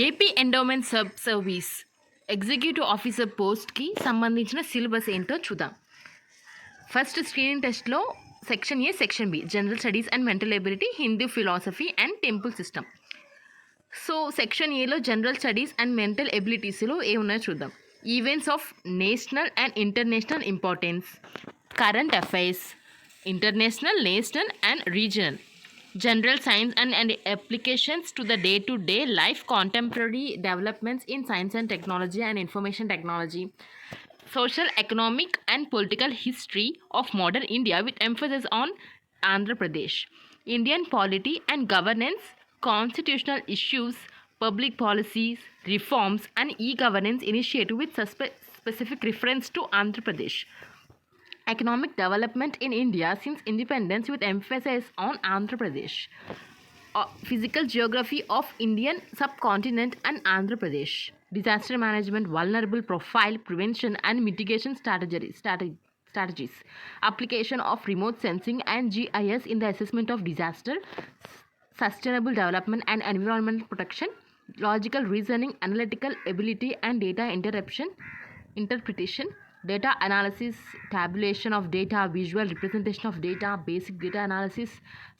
AP endowment sub service executive officer పోస్ట్కి సంబంధించిన syllabus ఏంటో చూద్దాం. ఫస్ట్ స్క్రీనింగ్ టెస్ట్లో section A, section B general studies and mental ability, Hindu philosophy and temple system. So section ఏలో general studies and mental ఎబిలిటీస్లో ఏమున్నాయో చూద్దాం. Events of national and international importance, current affairs, international, national and regional, general science and applications to the day-to-day life, contemporary developments in science and technology and information technology, social, economic and political history of modern India with emphasis on Andhra Pradesh, Indian polity and governance, constitutional issues, public policies, reforms and e-governance initiative with specific reference to Andhra Pradesh, economic development in India since independence with emphasis on Andhra Pradesh, physical geography of Indian subcontinent and Andhra Pradesh, disaster management, vulnerable profile, prevention and mitigation strategies, application of remote sensing and GIS in the assessment of disaster, sustainable development and environmental protection, logical reasoning, analytical ability and data interpretation, data analysis, tabulation of data, visual representation of data, basic data analysis,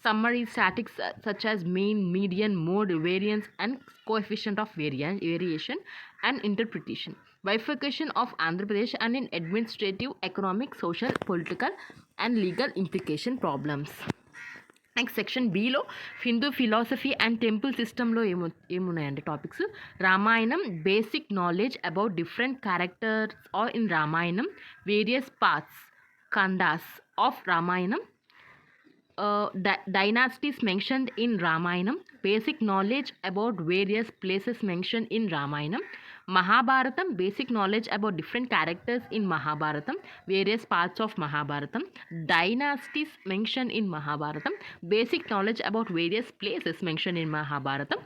summary statistics such as mean, median, mode, variance and coefficient of variation and interpretation, bifurcation of Andhra Pradesh and in administrative, economic, social, political and legal implication problems. Next section below Hindu philosophy and temple సిస్టంలో ఏమున్నాయంటే టాపిక్స్: Ramayanam, basic knowledge about different characters are in Ramayanam, various parts kandas of Ramayanam, dynasties mentioned in Ramayanam, basic knowledge about various places mentioned in Ramayanam, Mahabharatam, basic knowledge about different characters in Mahabharatam, various parts of Mahabharatam, dynasties mentioned in Mahabharatam, basic knowledge about various places mentioned in Mahabharatam,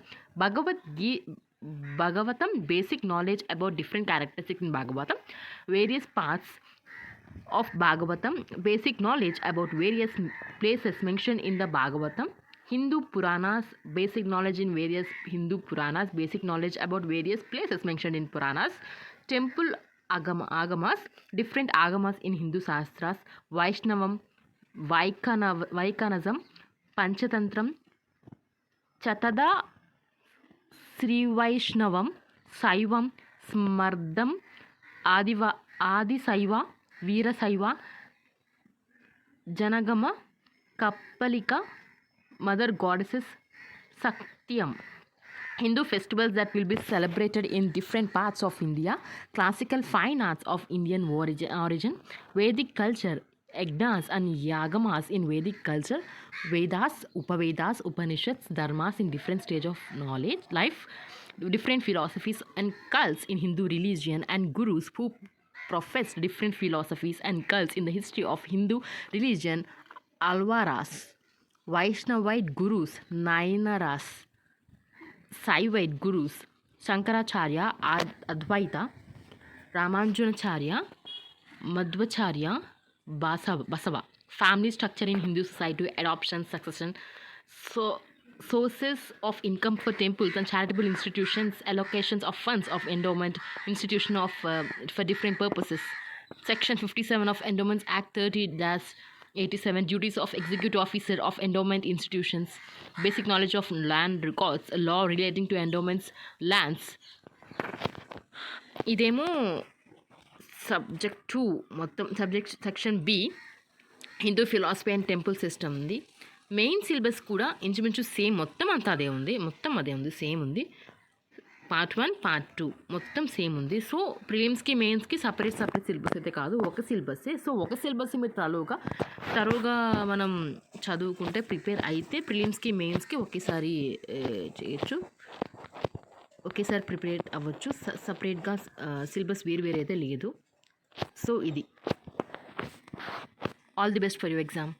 Bhagavatam, basic knowledge about different characters in Bhagavatam, various parts of Bhagavatam, basic knowledge about various places mentioned in the Bhagavatam, Hindu Puranas, basic knowledge in various Hindu Puranas, basic knowledge about various places mentioned in Puranas, temple agamas, different agamas in Hindu Shastras, Vaishnavam, Vaikanism, Panchatantram, Chatada, Sri Vaishnavam, Saivam, Smardam, Adi Saiva, Veerasaiva, Janagama, Kappalika, Mother Goddesses, Satyam. Hindu festivals that will be celebrated in different parts of India, classical fine arts of Indian origin, Vedic culture, yagnas and yagamas in Vedic culture, Vedas, Upavedas, Upanishads, dharmas in different stage of knowledge, life, different philosophies and cults in Hindu religion and gurus who professed different philosophies and cults in the history of Hindu religion, Alvaras, Vaishnavite gurus, Nainaras, Saivite gurus, Shankaracharya, Advaita, Ramanujacharya, Madhvacharya, Basava. Family structure in Hindu society, adoption, succession, sources of income for temples and charitable institutions, allocations of funds of endowment institution for different purposes. Section 57 of Endowments Act 30-87, duties of executive officer of endowment institutions, basic knowledge of land records, a law relating to endowments lands. ఇదేమో subject 2 మొత్తం. Subject section B Hindu philosophy and temple system ఉంది. Main syllabus కూడా ఇంచుమించు same, మొత్తం అంతా అదే ఉంది, మొత్తం అదే ఉంది, సేమ్ ఉంది. పార్ట్ 1, పార్ట్ 2 మొత్తం సేమ్ ఉంది. సో ప్రిలిమ్స్కి, మెయిన్స్కి సపరేట్ సిలబస్ అయితే కాదు, ఒక సిలబస్సే. సో ఒక సిలబస్ మీరు తరువుగా మనం చదువుకుంటే, ప్రిపేర్ అయితే ప్రిలిమ్స్కి, మెయిన్స్కి ఒకేసారి చేయొచ్చు, ఒకేసారి ప్రిపేర్ అవ్వచ్చు. సపరేట్గా సిలబస్ వేరు అయితే లేదు. సో ఇది. All the best for your exam.